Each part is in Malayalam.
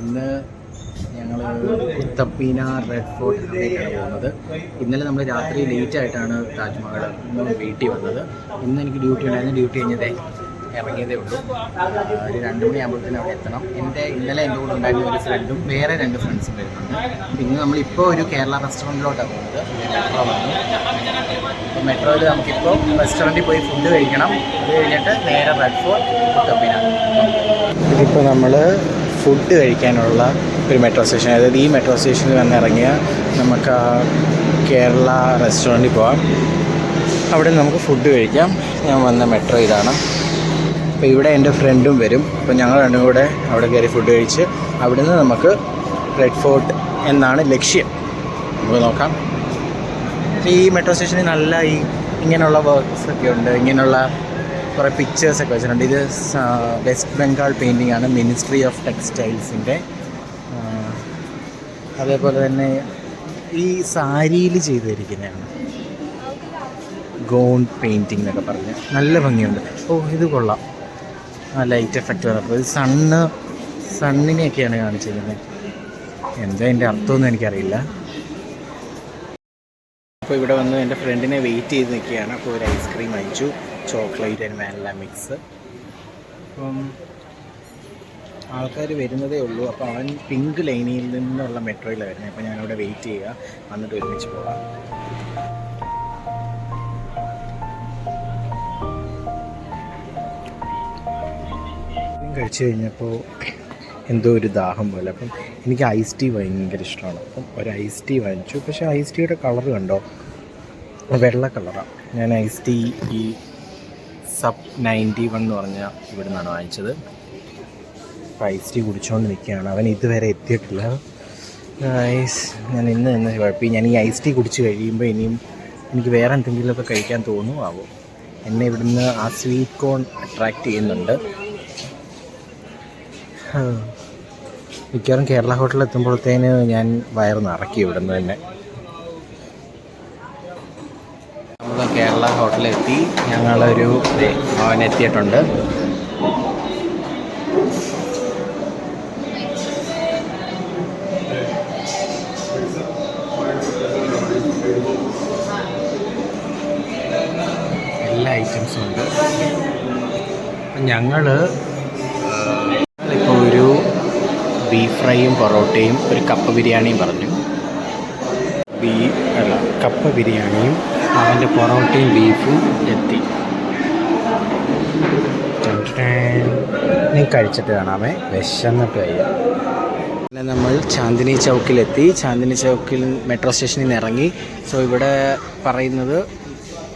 ഇന്ന് ഞങ്ങൾ കുത്തബ്മീന റെഡ് ഫോർട്ടിലേക്കാണ് പോകുന്നത്. ഇന്നലെ നമ്മൾ രാത്രി ലേറ്റ് ആയിട്ടാണ് താജ്മഹൽ വീട്ടിൽ വന്നത്. ഇന്ന് എനിക്ക് ഡ്യൂട്ടി ഉണ്ടായിരുന്നു. ഡ്യൂട്ടി കഴിഞ്ഞതേ ഇറങ്ങിയതേ ഉള്ളൂ. ഒരു 2 മണിയാകുമ്പോഴത്തേനും അവിടെ എത്തണം. ഇന്നലെ എൻ്റെ കൂടെ ഉണ്ടായിരുന്ന ഒരു ഫ്രണ്ടും വേറെ 2 ഫ്രണ്ട്സും വരുന്നുണ്ട്. പിന്നെ നമ്മളിപ്പോൾ ഒരു കേരള റെസ്റ്റോറൻറ്റിലോട്ടാണ് പോകുന്നത്. മെട്രോ വന്നു. അപ്പോൾ മെട്രോയിൽ നമുക്കിപ്പോൾ റെസ്റ്റോറൻറ്റിൽ പോയി ഫുഡ് കഴിക്കണം. അത് കഴിഞ്ഞിട്ട് നേരെ റെഡ് ഫോർട്ട് കുത്തബ്മീന. ഇതിപ്പോൾ നമ്മൾ ഫുഡ് കഴിക്കാനുള്ള ഒരു മെട്രോ സ്റ്റേഷൻ, അതായത് ഈ മെട്രോ സ്റ്റേഷനിൽ വന്നിറങ്ങിയാൽ നമുക്ക് കേരള റെസ്റ്റോറൻറ്റിൽ പോകാം. അവിടെ നമുക്ക് ഫുഡ് കഴിക്കാം. ഞാൻ വന്ന മെട്രോ ഇതാണ്. അപ്പോൾ ഇവിടെ എൻ്റെ ഫ്രണ്ടും വരും. അപ്പോൾ ഞങ്ങൾ രണ്ടും കൂടെ അവിടെ കയറി ഫുഡ് കഴിച്ച് അവിടുന്ന് നമുക്ക് റെഡ് ഫോർട്ട് എന്നാണ് ലക്ഷ്യം. നമുക്ക് നോക്കാം. ഈ മെട്രോ സ്റ്റേഷനിൽ നല്ല ഇങ്ങനെയുള്ള വർക്ക്സൊക്കെ ഉണ്ട്. ഇങ്ങനെയുള്ള കുറേ പിക്ചേഴ്സൊക്കെ വെച്ചിട്ടുണ്ട്. ഇത് വെസ്റ്റ് ബംഗാൾ പെയിൻറ്റിംഗ് ആണ്, മിനിസ്ട്രി ഓഫ് ടെക്സ്റ്റൈൽസിൻ്റെ. അതേപോലെ തന്നെ ഈ സാരിയിൽ ചെയ്തിരിക്കുന്നതാണ് ഗോൺ പെയിൻറ്റിംഗ് എന്നൊക്കെ പറഞ്ഞ് നല്ല ഭംഗിയുണ്ട്. ഇത് കൊള്ളാം. ലൈറ്റ് എഫക്റ്റ് വന്നപ്പോൾ ഇത് സണ്ണിനെയൊക്കെയാണ് കാണിച്ചിരുന്നത്. എന്താ എൻ്റെ അർത്ഥമൊന്നും എനിക്കറിയില്ല. അപ്പോൾ ഇവിടെ വന്ന് എൻ്റെ ഫ്രണ്ടിനെ വെയിറ്റ് ചെയ്ത് നിൽക്കുകയാണ്. അപ്പോൾ ഒരു ഐസ്ക്രീം അയച്ചു, ചോക്ലേറ്റ് ആൻഡ് വാനില മിക്സ്. അപ്പം ആൾക്കാർ വരുന്നതേ ഉള്ളൂ. അപ്പോൾ അവൻ പിങ്ക് ലൈനിൽ നിന്നുള്ള മെട്രോയിലാണ് വരുന്നത്. അപ്പോൾ ഞാനവിടെ വെയിറ്റ് ചെയ്യുക, വന്നിട്ട് ഒരുമിച്ച് പോകാം. കഴിച്ച് കഴിഞ്ഞപ്പോൾ എന്തോ ഒരു ദാഹം പോലെ. അപ്പം എനിക്ക് ഐസ് ടീ ഭയങ്കര ഇഷ്ടമാണ്. അപ്പം ഒരു ഐസ് ടീ വാങ്ങിച്ചു. പക്ഷേ ഐസ് ടീയുടെ കളർ കണ്ടോ, വെള്ള കളറാണ്. ഞാൻ ഐസ് ടീ ഈ സബ് 91 എന്ന് പറഞ്ഞാൽ ഇവിടെ നിന്നാണ് വാങ്ങിച്ചത്. അപ്പോൾ ഐസ് ടീ കുടിച്ചുകൊണ്ട് നിൽക്കുകയാണ്. അവൻ ഇതുവരെ എത്തിയിട്ടില്ല. ഞാൻ ഇന്ന് കുഴപ്പം, ഞാൻ ഈ ഐസ് ടീ കുടിച്ച് കഴിയുമ്പോൾ ഇനിയും എനിക്ക് വേറെ എന്തെങ്കിലുമൊക്കെ കഴിക്കാൻ തോന്നുമാവും. എന്നെ ഇവിടുന്ന് ആ സ്വീറ്റ് കോൺ അട്രാക്റ്റ് ചെയ്യുന്നുണ്ട്. മിക്കവാറും കേരള ഹോട്ടലിൽ എത്തുമ്പോഴത്തേന് ഞാൻ വയറ് നിറക്കി ഇവിടുന്ന് തന്നെ. നമ്മൾ കേരള ഹോട്ടലിലെത്തി. ഞങ്ങളൊരു ഭവനെത്തിയിട്ടുണ്ട്. എല്ലാ ഐറ്റംസും ഉണ്ട്. ഞങ്ങളിപ്പോൾ ഒരു ബീഫ് ഫ്രൈയും പൊറോട്ടയും ഒരു കപ്പ ബിരിയാണിയും പറഞ്ഞു. കപ്പ ബിരിയാണിയും അവൻ്റെ പൊറോട്ടയും ബീഫും എത്തി. നീ കഴിച്ചിട്ട് കാണാമേ, വിശന്നിട്ട് കഴിയാം. പിന്നെ നമ്മൾ ചാന്ദിനി ചൗക്കിലെത്തി. ചാന്ദിനി ചൗക്കിൽ മെട്രോ സ്റ്റേഷനിൽ നിന്ന് ഇറങ്ങി. സോ ഇവിടെ പറയുന്നത്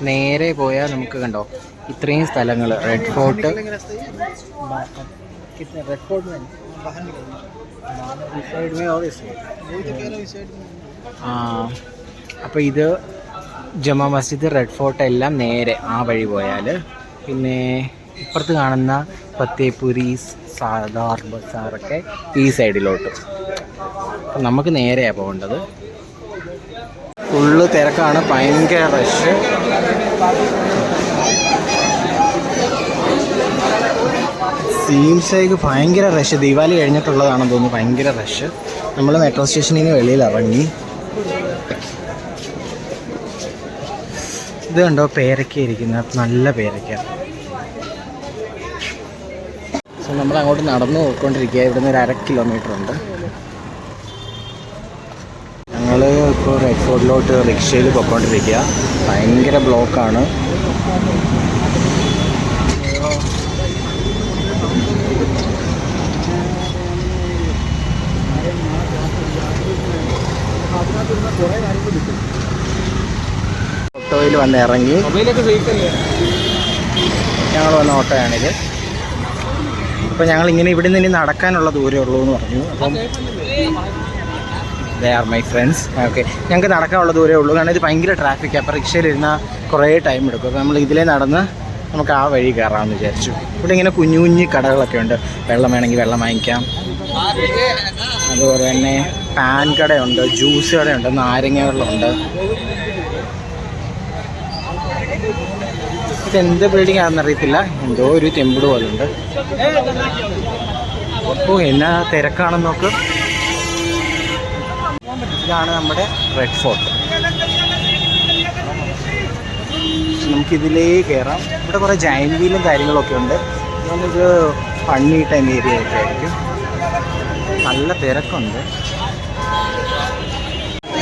നേരെ പോയാൽ നമുക്ക് കണ്ടോ ഇത്രയും സ്ഥലങ്ങൾ. റെഡ് ഫോർട്ട്, അപ്പോൾ ഇത് ജമാ മസ്ജിദ്, റെഡ് ഫോർട്ട് എല്ലാം നേരെ ആ വഴി പോയാൽ. പിന്നെ ഇപ്പുറത്ത് കാണുന്ന ഫത്തേപുരി, സാദാർ ബസാറൊക്കെ ഈ സൈഡിലോട്ട്. നമുക്ക് നേരെയാണ് പോകേണ്ടത്. ഫുള്ള് തിരക്കാണ്, ഭയങ്കര റഷ്. സീംസേക്ക് ഭയങ്കര റഷ്. ദീപാവലി കഴിഞ്ഞിട്ടുള്ളതാണെന്ന് തോന്നുന്നു. ഭയങ്കര റഷ്. നമ്മൾ മെട്രോ സ്റ്റേഷനിൽ നിന്ന് വെളിയിൽ ഇറങ്ങി. ഇത് കണ്ടോ, പേരയ്ക്ക ഇരിക്കുന്ന നല്ല പേരയ്ക്ക. സോ നമ്മൾ അങ്ങോട്ട് നടന്നു പോയിക്കൊണ്ടിരിക്കുക. ഇവിടുന്ന് ഒരു 1/2 കിലോമീറ്റർ ഉണ്ട്. ഞങ്ങൾ ഇപ്പോൾ റെഡ് ഫോർട്ടിലോട്ട് റിക്ഷയിൽ പോയിക്കൊണ്ടിരിക്കുക. ഭയങ്കര ബ്ലോക്കാണ്. ഓട്ടോയിൽ വന്ന് ഇറങ്ങി. ഞങ്ങൾ വന്ന ഓട്ടോയാണിത്. അപ്പോൾ ഞങ്ങൾ ഇങ്ങനെ ഇവിടെ നിന്ന് ഇനി നടക്കാനുള്ള ദൂരമേ ഉള്ളൂ എന്ന് പറഞ്ഞു. അപ്പം they are my friends. Okay, ഞങ്ങൾക്ക് നടക്കാനുള്ള ദൂരമേ ഉള്ളൂ. കാരണം ഇത് ഭയങ്കര ട്രാഫിക്കാണ്. അപ്പോൾ റിക്ഷയിലിരുന്നാൽ കുറേ ടൈം എടുക്കും. അപ്പോൾ നമ്മൾ ഇതിലേ നടന്ന് നമുക്ക് ആ വഴി കയറാമെന്ന് വിചാരിച്ചു. ഇവിടെ ഇങ്ങനെ കുഞ്ഞു കുഞ്ഞു കടകളൊക്കെ ഉണ്ട്. വെള്ളം വേണമെങ്കിൽ വെള്ളം വാങ്ങിക്കാം. അതുപോലെ തന്നെ പാൻ കടയുണ്ട്, ജ്യൂസ് കടയുണ്ട്, നാരങ്ങ വെള്ളമുണ്ട്. ഇതെന്ത് ബിൽഡിംഗ് ആണെന്നറിയത്തില്ല. എന്തോ ഒരു ടെമ്പിൾ പോലെ ഉണ്ട്. ഓ എന്നാ തിരക്കാണെന്ന് നോക്ക്. ഇതാണ് നമ്മുടെ റെഡ് ഫോർട്ട്. നമുക്കിതിലേ കയറാം. ഇവിടെ കുറേ ജയന്റ് വീലും കാര്യങ്ങളൊക്കെ ഉണ്ട്. നമുക്കൊരു ഫണ്ണി ടൈം ഏരിയ ഒക്കെ ആയിരിക്കും. നല്ല തിരക്കുണ്ട്.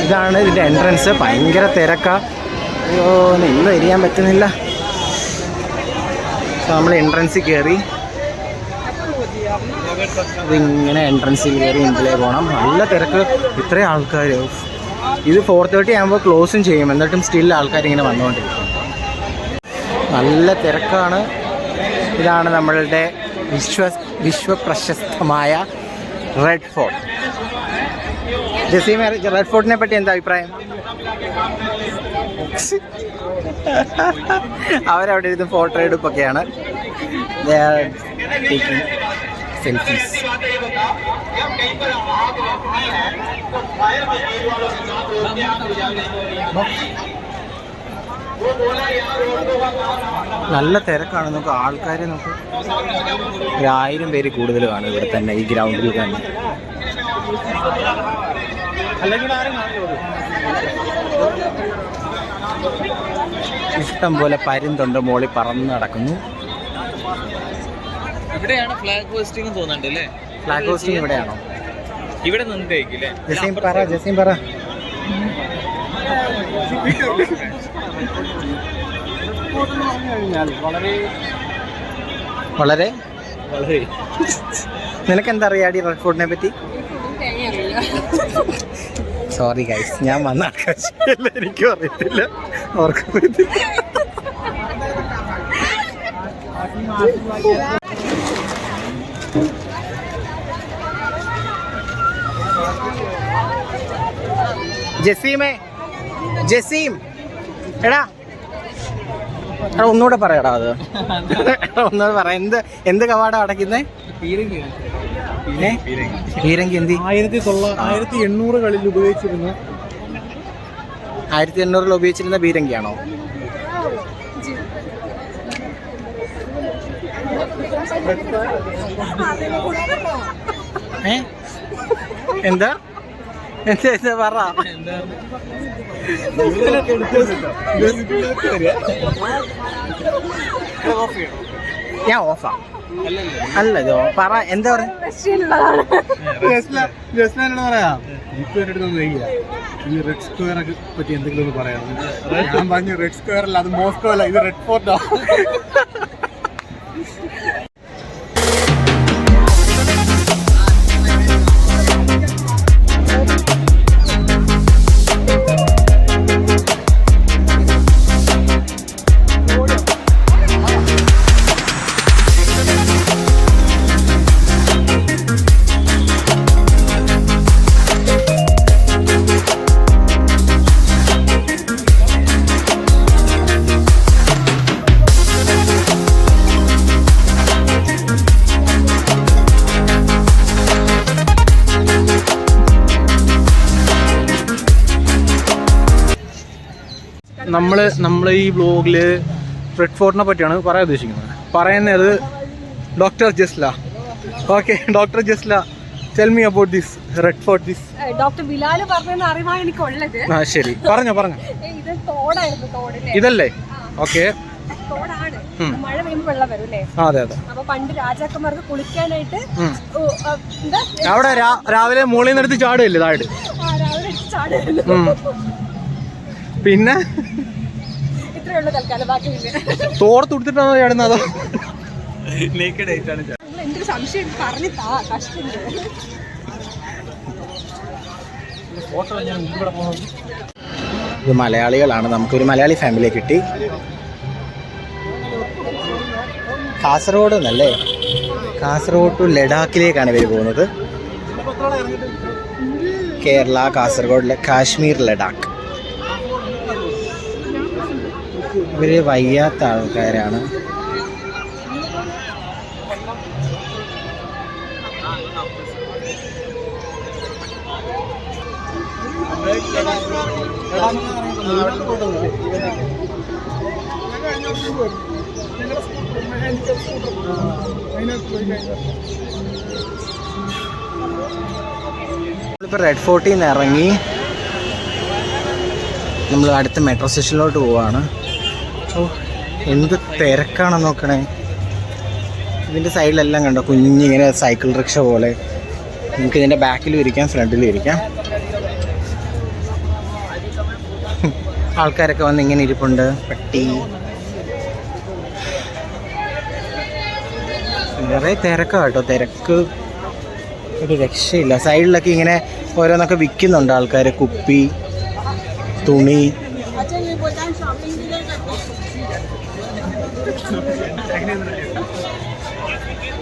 ഇതാണ് ഇതിൻ്റെ എൻട്രൻസ്. ഭയങ്കര തിരക്കാണ്. അയ്യോ നിന്ന് എരിയാൻ പറ്റുന്നില്ല. നമ്മൾ എൻട്രൻസിൽ കയറി ഇതിങ്ങനെ എൻട്രൻസിൽ കയറി ഇതിലേ പോകണം. നല്ല തിരക്ക്. ഇത്രയും ആൾക്കാർ. ഇത് 4:30 ആകുമ്പോൾ ക്ലോസും ചെയ്യും. എന്നിട്ടും സ്റ്റിൽ ആൾക്കാരിങ്ങനെ വന്നുകൊണ്ടിരിക്കും. നല്ല തിരക്കാണ്. ഇതാണ് നമ്മളുടെ വിശ്വപ്രശസ്തമായ റെഡ് ഫോർട്ട്. ജസീം, റെഡ് ഫോർട്ടിനെ പറ്റി എന്താ അഭിപ്രായം? അവരവിടെ ഇരുന്ന് ഫോട്ടോ എടുപ്പൊക്കെയാണ്. സെൽഫീസ്. നല്ല തിരക്കാണ്. നമുക്ക് ആൾക്കാരെ നമുക്ക് 1000 പേര് കൂടുതൽ കാണും ഇവിടെ തന്നെ, ഈ ഗ്രൗണ്ടിൽ തന്നെ. ഇഷ്ടം പോലെ പരുന്തുണ്ട് മോളിൽ പറന്ന് നടക്കുന്നു. ഇവിടെയാണ് ഫ്ലാഗ് ഹോസ്റ്റിംഗ് തോന്നുന്നുണ്ട് അല്ലേ? ഫ്ലാഗ് ഹോസ്റ്റിംഗ് ഇവിടെയാണോ? ഇവിടെ നിന്ന് കഴിക്കില്ലേ? ജസീം പറ. വളരെ നിനക്കെന്താ അറിയാടി റെഡ് ഫോർട്ടിനെ പറ്റി? സോറി ഗൈസ്, ഞാൻ വന്ന ആൾക്കാർ എനിക്കും അറിയത്തില്ല, ഓർക്കും അറിയത്തില്ല. ജസീം എടാ ഒന്നുകൂടെ പറയടാ. അത് ഒന്നുകൂടെ പറ. എന്ത് കവാടം അടയ്ക്കുന്നേ? പീരങ്കി എന്തി 1800-കളിൽ ഉപയോഗിച്ചിരുന്ന 1800-ൽ ഉപയോഗിച്ചിരുന്ന പീരങ്കിയാണോ? എന്താ പറ. ഞാൻ ഓഫാ അല്ലല്ലോ. പറ എന്താ പറയാ. പറയാ ഇപ്പൊ എന്റെ അടുത്തൊന്നും വൈകില്ല. ഈ റെഡ് സ്ക്വയറെ പറ്റി എന്തെങ്കിലും ഒന്ന് പറയാം. ഞാൻ പറഞ്ഞു റെഡ് സ്ക്വയർ അല്ല, അത് മോസ്കോ അല്ല, ഇത് റെഡ് ഫോർട്ടാ. നമ്മൾ ഈ ബ്ലോഗിൽ റെഡ് ഫോർട്ടിനെ പറ്റിയാണ് പറയാൻ ഉദ്ദേശിക്കുന്നത്. പറയുന്നത് doctor Jasla. Okay, doctor Jasla, tell me about this red fort. This doctor Bilal പറഞ്ഞ അറിവാണ് എനിക്കുള്ളത്. ആ ശരി, പറഞ്ഞോ. ഇത് തോടായിരുന്നു, തോടില്ലേ? ഇതല്ലേ? ഓക്കെ, തോടാണ്. മഴ പെയ്യുമ്പോൾ വെള്ളം വരും അല്ലേ? അതെ. അപ്പൊ പണ്ട് രാജാക്കന്മാർക്ക് കുളിക്കാനായിട്ട് അവിടെ രാവിലെ മുകളിൽ നിന്ന് എടുത്ത് ചാടുകയല്ലേ താഴെ? രാവിലെ ചാടുമായിരുന്നു. പിന്നെ ഇത്രയുള്ള തൽക്കാലം, ബാക്കിയില്ല. തോട് തുടുത്തിട്ടാണോ ചാടുന്നത്? എന്തൊരു സംശയം പറഞ്ഞു താ, കഷ്ടമുണ്ട്. ഇത് മലയാളികളാണ്. നമുക്കൊരു മലയാളി ഫാമിലിയെ കിട്ടി. കാസർഗോഡ് എന്നല്ലേ? കാസർഗോഡ് ടു ലഡാക്കിലേക്കാണ് ഇവർ പോകുന്നത്. കേരള, കാസർഗോഡ്, കാശ്മീർ, ലഡാക്ക്. ഇവര് വയ്യാത്ത ആൾക്കാരാണ്. നമ്മളിപ്പോൾ റെഡ് ഫോർട്ടിൽ നിന്ന് ഇറങ്ങി നമ്മൾ അടുത്ത മെട്രോ സ്റ്റേഷനിലോട്ട് പോവാണ്. ഓ എന്ത് തിരക്കാണെന്ന് നോക്കണേ. ഇതിൻ്റെ സൈഡിലെല്ലാം കണ്ടോ കുഞ്ഞിങ്ങനെ സൈക്കിൾ റിക്ഷ പോലെ. നമുക്ക് ഇതിൻ്റെ ബാക്കിലും ഇരിക്കാം ഫ്രണ്ടിലും ഇരിക്കാം. ആൾക്കാരൊക്കെ വന്ന് ഇങ്ങനെ ഇരിപ്പുണ്ട്. പട്ടി വേറെ തിരക്കാണ് കേട്ടോ. തിരക്ക് ഒരു രക്ഷയില്ല. സൈഡിലൊക്കെ ഇങ്ങനെ ഓരോന്നൊക്കെ വിൽക്കുന്നുണ്ട് ആൾക്കാർ. കുപ്പി, തുണി.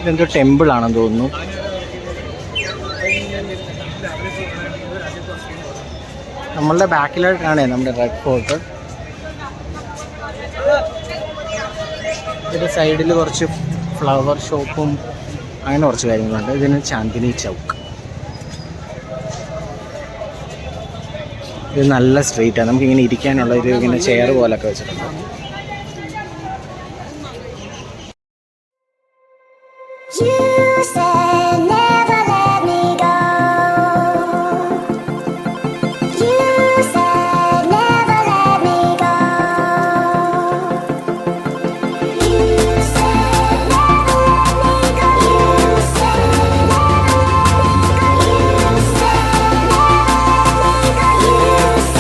ഇതെന്തോ ടെമ്പിൾ ആണെന്ന് തോന്നുന്നു. നമ്മളുടെ ബാക്കിലായിട്ടാണ് നമ്മുടെ റെഡ് ഫോർട്ട്. ഇതിൻ്റെ സൈഡിൽ കുറച്ച് ഫ്ലവർ ഷോപ്പും അങ്ങനെ കുറച്ച് കാര്യങ്ങളുണ്ട്. ഇതിന് ചാന്ദിനി ചൗക്ക്. ഇത് നല്ല സ്ട്രീറ്റാണ്. നമുക്കിങ്ങനെ ഇരിക്കാനുള്ള ഒരു ഇങ്ങനെ ചെയർ പോലൊക്കെ വെച്ചിട്ടുണ്ട്.